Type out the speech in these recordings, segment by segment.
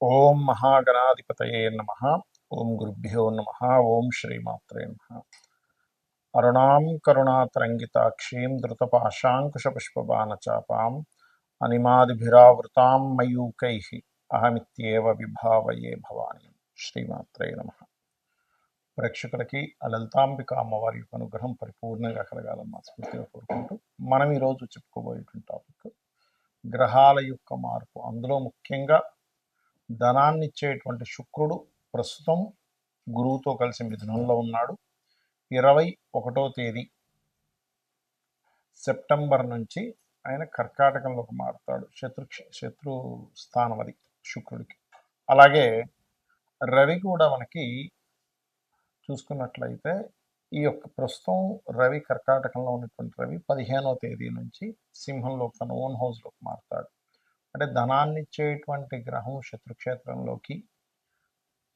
ఓం మహాగణాధిపతయే నమః. ఓం గురుభ్యో నమః. ఓం శ్రీమాత్రే నమః. అరుణాం కరుణాతరంగితాక్షీం ధృతపాశాంకుశపుష్పబాణచాపాం అనిమాదిభిరావృతాం మయూకైః అహమిత్యేవ విభావయే భవాని. శ్రీమాత్రే నమః. ప్రేక్షకులకి ఆ లలితాంబిక అమ్మవారి యొక్క అనుగ్రహం పరిపూర్ణంగా కలగాలని మనస్ఫూర్తిగా కోరుకుంటూ మనం ఈరోజు చెప్పుకోబోయేటువంటి టాపిక్ గ్రహాల యొక్క మార్పు. అందులో ముఖ్యంగా ధనాన్ని ఇచ్చేటువంటి శుక్రుడు ప్రస్తుతం గురువుతో కలిసి మిథునంలో ఉన్నాడు. 21వ తేదీ సెప్టెంబర్ నుంచి ఆయన కర్కాటకంలోకి మారుతాడు. శత్రు స్థానం అది శుక్రుడికి. అలాగే రవి కూడా మనకి చూసుకున్నట్లయితే ఈ యొక్క ప్రస్తుతం రవి కర్కాటకంలో ఉన్నటువంటి రవి 15వ తేదీ నుంచి సింహంలో తన ఓన్ హౌస్లోకి మారుతాడు. అంటే ధనాన్ని ఇచ్చేటువంటి గ్రహం శత్రుక్షేత్రంలోకి,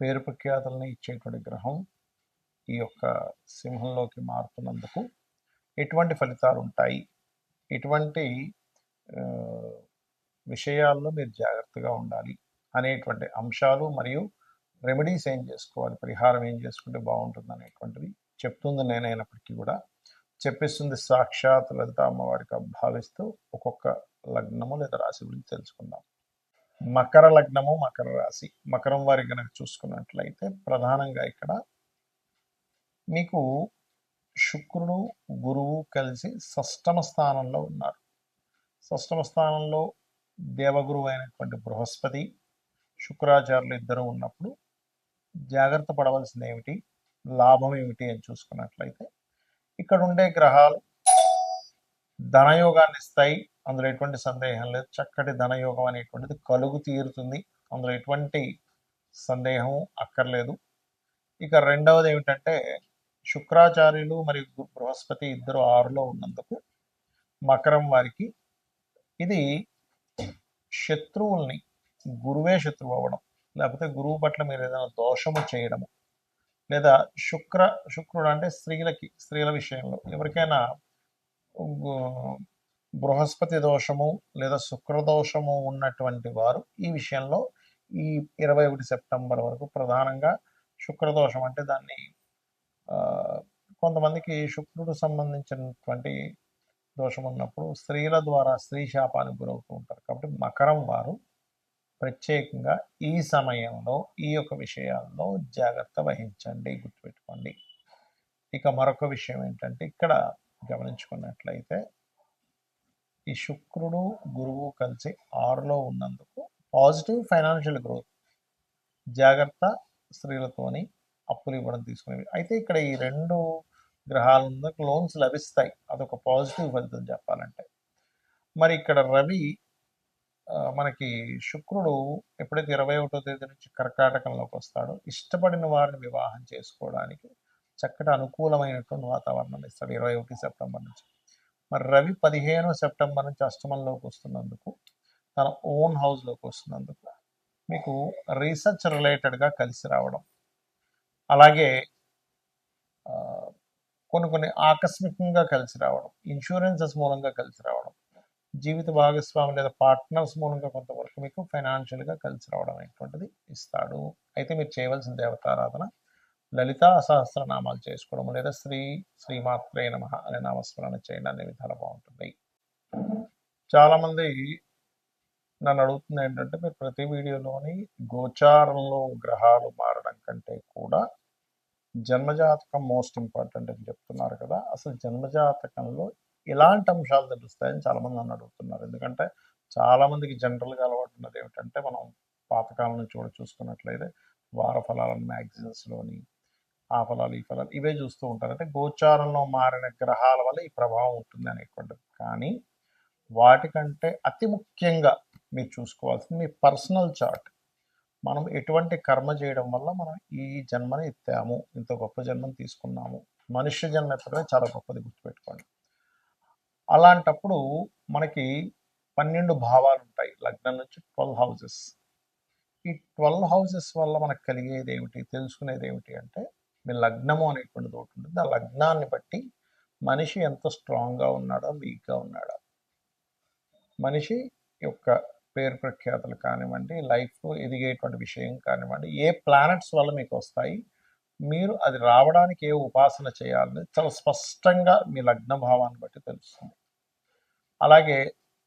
పేరు ప్రఖ్యాతులని ఇచ్చేటువంటి గ్రహం ఈ యొక్క సింహంలోకి మారుతున్నందుకు ఎటువంటి ఫలితాలు ఉంటాయి, ఎటువంటి విషయాల్లో మీరు జాగ్రత్తగా ఉండాలి అనేటువంటి అంశాలు, మరియు రెమెడీస్ ఏం చేసుకోవాలి, పరిహారం ఏం చేసుకుంటే బాగుంటుంది అనేటువంటివి చెప్తుంది నేనైనప్పటికీ కూడా చెప్పిస్తుంది సాక్షాత్ లలిత అమ్మవారికి భావిస్తూ ఒక్కొక్క లగ్నము లేదా రాశి గురించి తెలుసుకుందాం. మకర లగ్నము, మకర రాశి. మకరం వారి కనుక చూసుకున్నట్లయితే ప్రధానంగా ఇక్కడ మీకు శుక్రుడు గురువు కలిసి షష్టమ స్థానంలో ఉన్నారు. షష్టమ స్థానంలో దేవగురువు అయినటువంటి బృహస్పతి, శుక్రాచార్యులు ఇద్దరు ఉన్నప్పుడు జాగ్రత్త పడవలసింది ఏమిటి, లాభం ఏమిటి అని చూసుకున్నట్లయితే ఇక్కడ ఉండే గ్రహాలు ధనయోగాన్ని ఇస్తాయి, అందులో ఎటువంటి సందేహం లేదు. చక్కటి ధనయోగం అనేటువంటిది కలుగు తీరుతుంది, అందులో ఎటువంటి సందేహం అక్కర్లేదు. ఇక రెండవది ఏమిటంటే శుక్రాచార్యులు మరియు బృహస్పతి ఇద్దరు 6లో ఉన్నందుకు మకరం వారికి ఇది శత్రువుల్ని, గురువే శత్రువు అవ్వడం, లేకపోతే గురువు పట్ల మీరు ఏదైనా దోషము చేయడము, లేదా శుక్రుడు అంటే స్త్రీల విషయంలో ఎవరికైనా బృహస్పతి దోషము లేదా శుక్రదోషము ఉన్నటువంటి వారు ఈ విషయంలో ఈ 21 సెప్టెంబర్ వరకు ప్రధానంగా శుక్రదోషం అంటే దాన్ని కొంతమందికి శుక్రుడు సంబంధించినటువంటి దోషం ఉన్నప్పుడు స్త్రీల ద్వారా స్త్రీ శాపానికి గురవుతూ ఉంటారు. కాబట్టి మకరం వారు ప్రత్యేకంగా ఈ సమయంలో ఈ యొక్క విషయాల్లో జాగ్రత్త వహించండి, గుర్తుపెట్టుకోండి. ఇక మరొక విషయం ఏంటంటే ఇక్కడ గమనించుకున్నట్లయితే ఈ శుక్రుడు గురువు కలిసి 6లో ఉన్నందుకు పాజిటివ్ ఫైనాన్షియల్ గ్రోత్, జాగ్రత్త స్త్రీలతోని అప్పులు ఇవ్వడం తీసుకునేవి. అయితే ఇక్కడ ఈ రెండు గ్రహాల లోన్స్ లభిస్తాయి, అదొక పాజిటివ్ ఫలితం చెప్పాలంటే. మరి ఇక్కడ రవి మనకి శుక్రుడు ఎప్పుడైతే 21వ తేదీ నుంచి కర్కాటకంలోకి వస్తాడో ఇష్టపడిన వారిని వివాహం చేసుకోవడానికి చక్కటి అనుకూలమైనటువంటి వాతావరణం ఇస్తాడు 21 సెప్టెంబర్ నుంచి. మరి రవి 15 సెప్టెంబర్ నుంచి అష్టమంలోకి వస్తున్నందుకు, తన ఓన్ హౌస్లోకి వస్తున్నందుకు మీకు రీసెర్చ్ రిలేటెడ్గా కలిసి రావడం, అలాగే కొన్ని ఆకస్మికంగా కలిసి రావడం, ఇన్సూరెన్సెస్ మూలంగా కలిసి రావడం, జీవిత భాగస్వామి లేదా పార్ట్నర్స్ మూలంగా కొంతవరకు మీకు ఫైనాన్షియల్గా కలిసి రావడం అనేటువంటిది ఇస్తాడు. అయితే మీరు చేయవలసిన దేవతారాధన లలితా సహస్రనామాలు చేసుకోవడం, లేదా శ్రీమాత్రే నమః అనే నామస్మరణ చేయడం అనే విధాలు బాగుంటుంది. చాలామంది నన్ను అడుగుతుంది ఏంటంటే, మీరు ప్రతి వీడియోలోని గోచారంలో గ్రహాలు మారడం కంటే కూడా జన్మజాతకం మోస్ట్ ఇంపార్టెంట్ అని చెప్తున్నారు కదా. అసలు జన్మజాతకంలో ఎలాంటి అంశాలు తెలుస్తాయని చాలామంది నన్ను అడుగుతున్నారు. ఎందుకంటే చాలామందికి జనరల్గా అలవాటు ఉన్నది ఏమిటంటే, మనం పాతకాలం నుంచి కూడా చూసుకున్నట్లయితే వార ఫలాలను మ్యాగజైన్స్లోని ఆ ఫలాలు ఈ ఫలాలు ఇవే చూస్తూ ఉంటారు. అంటే గోచారంలో మారిన గ్రహాల వల్ల ఈ ప్రభావం ఉంటుంది అనేటువంటిది. కానీ వాటికంటే అతి ముఖ్యంగా మీరు చూసుకోవాల్సింది మీ పర్సనల్ చార్ట్. మనం ఎటువంటి కర్మ చేయడం వల్ల మనం ఈ జన్మని ఎత్తాము, ఇంత గొప్ప జన్మని తీసుకున్నాము. మనుష్య జన్మ ఎత్తడమే చాలా గొప్పది, గుర్తుపెట్టుకోండి. అలాంటప్పుడు మనకి 12 భావాలు ఉంటాయి, లగ్నం నుంచి 12 హౌసెస్. ఈ 12 హౌసెస్ వల్ల మనకు కలిగేది ఏమిటి, తెలుసుకునేది ఏమిటి అంటే, మీ లగ్నము అనేటువంటిది ఒకటి ఉంటుంది. ఆ లగ్నాన్ని బట్టి మనిషి ఎంత స్ట్రాంగ్గా ఉన్నాడో, వీక్గా ఉన్నాడో, మనిషి యొక్క పేరు ప్రఖ్యాతులు కానివ్వండి, లైఫ్లో ఎదిగేటువంటి విషయం కానివ్వండి, ఏ ప్లానెట్స్ వల్ల మీకు వస్తాయి, మీరు అది రావడానికి ఏ ఉపాసన చేయాలని చాలా స్పష్టంగా మీ లగ్న భావాన్ని బట్టి తెలుస్తుంది. అలాగే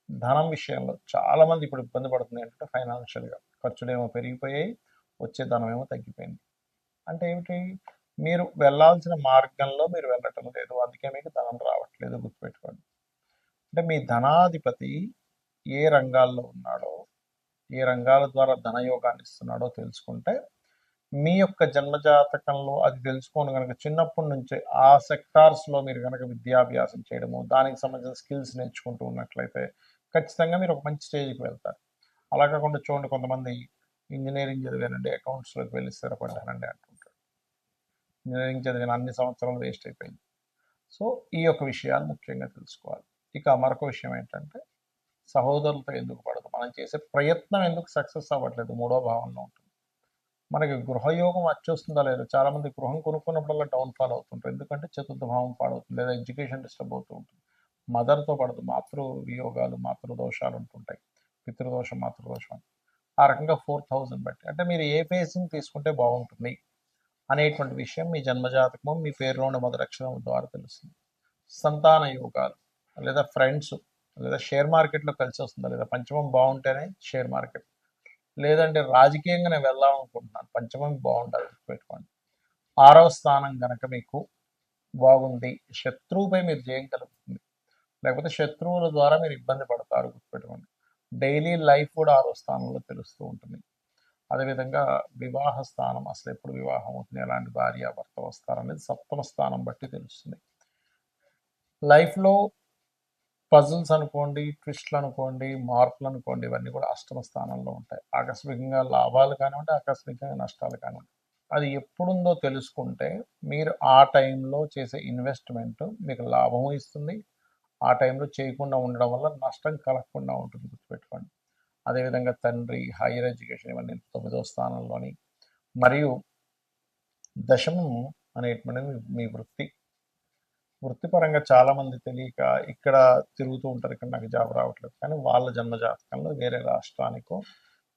ధనం విషయంలో చాలామంది ఇప్పుడు ఇబ్బంది పడుతుంది ఏంటంటే ఫైనాన్షియల్గా ఖర్చులేమో పెరిగిపోయాయి, వచ్చే ధనం ఏమో తగ్గిపోయింది. అంటే ఏమిటి, మీరు వెళ్ళాల్సిన మార్గంలో మీరు వెళ్ళటం లేదు, అందుకే మీకు ధనం రావట్లేదు. గుర్తుపెట్టుకోండి. అంటే మీ ధనాధిపతి ఏ రంగాల్లో ఉన్నాడో, ఏ రంగాల ద్వారా ధనయోగాన్ని ఇస్తున్నాడో తెలుసుకుంటే మీ యొక్క జన్మజాతకంలో అది తెలుసుకొని కనుక చిన్నప్పటి నుంచే ఆ సెక్టార్స్లో మీరు కనుక విద్యాభ్యాసం చేయడము, దానికి సంబంధించిన స్కిల్స్ నేర్చుకుంటూ ఉన్నట్లయితే ఖచ్చితంగా మీరు ఒక మంచి స్టేజ్కి వెళ్తారు. అలా కాకుండా చూడండి, కొంతమంది ఇంజనీరింగ్ చదివానండి, అకౌంట్స్లోకి వెళ్ళి స్థిరపడ్డానండి అంటుంటారు. ఇంజనీరింగ్ చదివిన అన్ని సంవత్సరాలు వేస్ట్ అయిపోయింది. సో ఈ యొక్క విషయాలు ముఖ్యంగా తెలుసుకోవాలి. ఇక మరొక విషయం ఏంటంటే సహోదరులతో ఎందుకు పడదు, మనం చేసే ప్రయత్నం ఎందుకు సక్సెస్ అవ్వట్లేదు, మూడో భావంలో ఉంటుంది. మనకి గృహయోగం వచ్చేస్తుందా లేదా, చాలామంది గృహం కొనుక్కున్నప్పుడల్లా డౌన్ఫాల్ అవుతుంటారు. ఎందుకంటే చతుర్థ భావం పాడవుతుంది, లేదా ఎడ్యుకేషన్ డిస్టర్బ్ అవుతూ ఉంటుంది. మదర్తో పడదు, మాతృ వియోగాలు, మాతృదోషాలు ఉంటుంటాయి, పితృదోషం, మాతృదోషం. ఆ రకంగా 4000 బట్టి అంటే మీరు ఏ ఫేసింగ్ తీసుకుంటే బాగుంటుంది అనేటువంటి విషయం మీ జన్మజాతకము, మీ పేరులోని మొదటి అక్షరం ద్వారా తెలుస్తుంది. సంతాన యోగాలు, లేదా ఫ్రెండ్స్, లేదా షేర్ మార్కెట్లో కలిసి వస్తుందా లేదా, పంచమం బాగుంటేనే షేర్ మార్కెట్, లేదంటే రాజకీయంగా నేను వెళ్దాం అనుకుంటున్నాను, పంచమం బాగుండాలి. పెట్టుకోండి. 6వ స్థానం కనుక మీకు బాగుంది, శత్రువుపై మీరు జయం కలుగుతుంది, లేకపోతే శత్రువుల ద్వారా మీరు ఇబ్బంది పడతారు. గుర్తుపెట్టుకోండి. డైలీ లైఫ్ కూడా 6వ స్థానంలో తెలుస్తూ ఉంటుంది. అదేవిధంగా వివాహ స్థానం, అసలు ఎప్పుడు వివాహం అవుతుంది, ఎలాంటి భార్య భర్త వస్తారనేది 7వ స్థానం బట్టి తెలుస్తుంది. లైఫ్లో పజిల్స్ అనుకోండి, ట్విస్ట్లు అనుకోండి, మార్పులు అనుకోండి, ఇవన్నీ కూడా 8వ స్థానంలో ఉంటాయి. ఆకస్మికంగా లాభాలు కానివ్వండి, ఆకస్మికంగా నష్టాలు కానివ్వండి, అది ఎప్పుడుందో తెలుసుకుంటే మీరు ఆ టైంలో చేసే ఇన్వెస్ట్మెంట్ మీకు లాభం ఇస్తుంది. ఆ టైంలో చేయకుండా ఉండడం వల్ల నష్టం కలగకుండా ఉంటుంది. గుర్తుపెట్టుకోండి. అదేవిధంగా తండ్రి, హైయర్ ఎడ్యుకేషన్, ఇవన్నీ 9వ స్థానంలోని. మరియు దశమం అనేటువంటిది మీ వృత్తిపరంగా చాలామంది తెలియక ఇక్కడ తిరుగుతూ ఉంటారు, ఇక్కడ నాకు జాబ్ రావట్లేదు, కానీ వాళ్ళ జన్మజాతకంలో వేరే రాష్ట్రానికో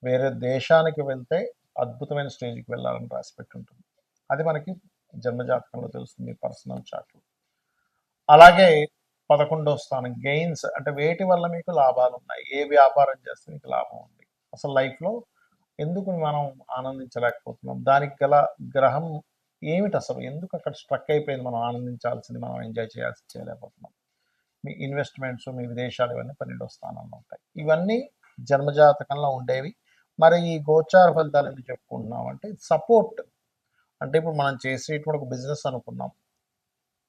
వేరే దేశానికి వెళ్తే అద్భుతమైన స్టేజ్కి వెళ్ళాలని రాసిపెట్టి ఉంటుంది. అది మనకి జన్మజాతకంలో తెలుస్తుంది, పర్సనల్ చార్ట్లో. అలాగే 11వ స్థానం గెయిన్స్, అంటే వేటి వల్ల మీకు లాభాలు ఉన్నాయి, ఏ వ్యాపారం చేస్తే మీకు లాభం ఉంది, అసలు లైఫ్లో ఎందుకు మనం ఆనందించలేకపోతున్నాం, దానికి గల గ్రహం ఏమిటి, అసలు ఎందుకు అక్కడ స్ట్రక్ అయిపోయింది, మనం ఆనందించాల్సింది మనం ఎంజాయ్ చేయాల్సి చేయలేకపోతున్నాం. మీ ఇన్వెస్ట్మెంట్స్, మీ విదేశాలు, ఇవన్నీ 12వ స్థానంలో ఉంటాయి. ఇవన్నీ జన్మజాతకంలో ఉండేవి. మరి ఈ గోచార ఫలితాలు ఎందుకు చెప్పుకుంటున్నాం అంటే సపోర్ట్. అంటే ఇప్పుడు మనం చేసేటువంటి ఒక బిజినెస్ అనుకున్నాం,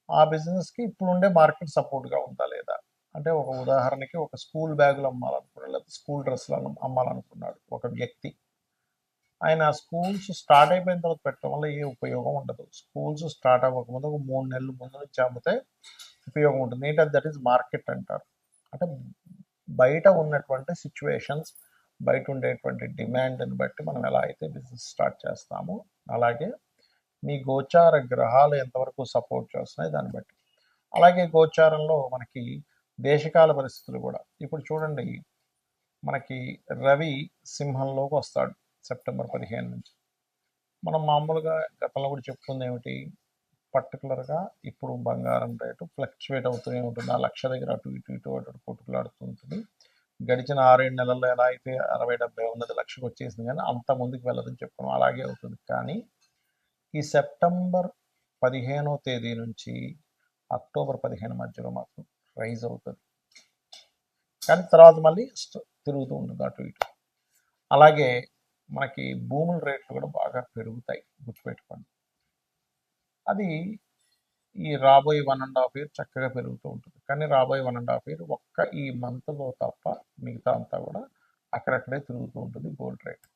ఆ బిజినెస్కి ఇప్పుడు ఉండే మార్కెట్ సపోర్ట్గా ఉందా లేదా. అంటే ఒక ఉదాహరణకి ఒక స్కూల్ బ్యాగులు అమ్మాలనుకున్నాడు, లేదా స్కూల్ డ్రెస్సులు అమ్మాలనుకున్నాడు ఒక వ్యక్తి. ఆయన స్కూల్స్ స్టార్ట్ అయిపోయిన తర్వాత పెట్టడం వల్ల ఏ ఉపయోగం ఉండదు. స్కూల్స్ స్టార్ట్ అవ్వకముందు ఒక 3 నెలలు ముందు నుంచి అమ్మితే ఉపయోగం ఉంటుంది. ఏంటంటే దట్ ఈస్ మార్కెట్ అంటారు. అంటే బయట ఉన్నటువంటి సిచ్యువేషన్స్, బయట ఉండేటువంటి డిమాండ్ని బట్టి మనం ఎలా అయితే బిజినెస్ స్టార్ట్ చేస్తామో, అలాగే మీ గోచార గ్రహాలు ఎంతవరకు సపోర్ట్ చేస్తున్నాయి దాన్ని బట్టి. అలాగే గోచారంలో మనకి దేశకాల పరిస్థితులు కూడా. ఇప్పుడు చూడండి, మనకి రవి సింహంలోకి వస్తాడు సెప్టెంబర్ 15 నుంచి. మనం మామూలుగా గతంలో కూడా చెప్పుకుంది ఏమిటి, పర్టికులర్గా ఇప్పుడు బంగారం రేటు ఫ్లక్చువేట్ అవుతూనే ఉంటుంది. ఆ లక్ష దగ్గర అటు ఇటు ఇటు అటు కొట్టుకులాడుతూ ఉంటుంది. గడిచిన 6-7 నెలల్లో ఎలా అయితే 60-70 ఉన్నది లక్షకు వచ్చేసింది, కానీ అంత ముందుకు వెళ్ళదని చెప్పుకున్నాం. అలాగే అవుతుంది. కానీ ఈ సెప్టెంబర్ 15వ తేదీ నుంచి అక్టోబర్ 15 మధ్యలో మాత్రం రైజ్ అవుతుంది, కానీ తర్వాత మళ్ళీ తిరుగుతూ ఉంటుంది అటు ఇటు. అలాగే మనకి భూముల రేట్లు కూడా బాగా పెరుగుతాయి. గుర్తుపెట్టుకోండి. అది ఈ రాబోయే 1.5 ఇయర్ చక్కగా పెరుగుతూ ఉంటుంది. కానీ రాబోయే 1.5 ఇయర్ ఒక్క ఈ మంత్లో తప్ప మిగతా అంతా కూడా అక్కడక్కడే తిరుగుతూ ఉంటుంది గోల్డ్ రేట్.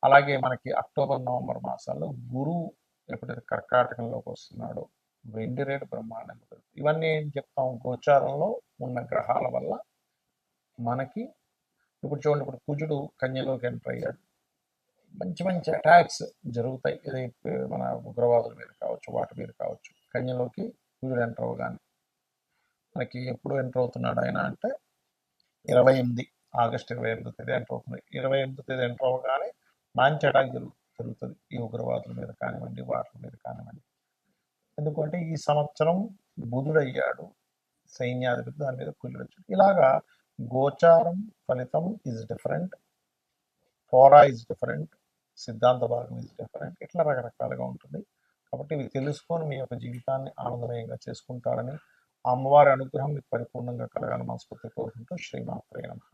అలాగే మనకి అక్టోబర్, నవంబర్ మాసాల్లో గురువు ఎప్పుడైతే కర్కాటకంలోకి వస్తున్నాడో వెండి రేటు బ్రహ్మాండంగా పెరుగుతుంది. ఇవన్నీ ఏం చెప్తాం, గోచారంలో ఉన్న గ్రహాల వల్ల మనకి. ఇప్పుడు చూడండి, ఇప్పుడు కుజుడు కన్యలోకి ఎంటర్ అయ్యాడు, మంచి మంచి అటాక్స్ జరుగుతాయి. ఇది మన ఉగ్రవాదుల మీద కావచ్చు, వాటి మీద కావచ్చు. కన్యలోకి కుజుడు ఎంటర్ అవ్వగానే మనకి ఎప్పుడు ఎంటర్ అవుతున్నాడు ఆయన అంటే 28 ఆగస్టు 28వ తేదీ ఎంటర్ అవుతుంది. 28వ తేదీ ఎంటర్ అవ్వగానే మంచి అటాక్ జరుగుతుంది ఈ ఉగ్రవాదుల మీద కానివ్వండి, వాటి మీద కానివ్వండి. ఎందుకంటే ఈ సంవత్సరం బుధుడయ్యాడు సైన్యాధిపతి, దాని మీద కుజుడు వచ్చాడు. ఇలాగా గోచారం ఫలితం ఈజ్ డిఫరెంట్, ఫోరా ఈజ్ డిఫరెంట్, సిద్ధాంత భాగం ఈజ్ డిఫరెంట్, ఇట్లా రకరకాలుగా ఉంటుంది. కాబట్టి ఇవి తెలుసుకొని మీ యొక్క జీవితాన్ని ఆనందమయంగా చేసుకుంటారని, అమ్మవారి అనుగ్రహం మీకు పరిపూర్ణంగా కలగాలని మనస్ఫూర్తి కోరుకుంటూ శ్రీమాత్రే నమః.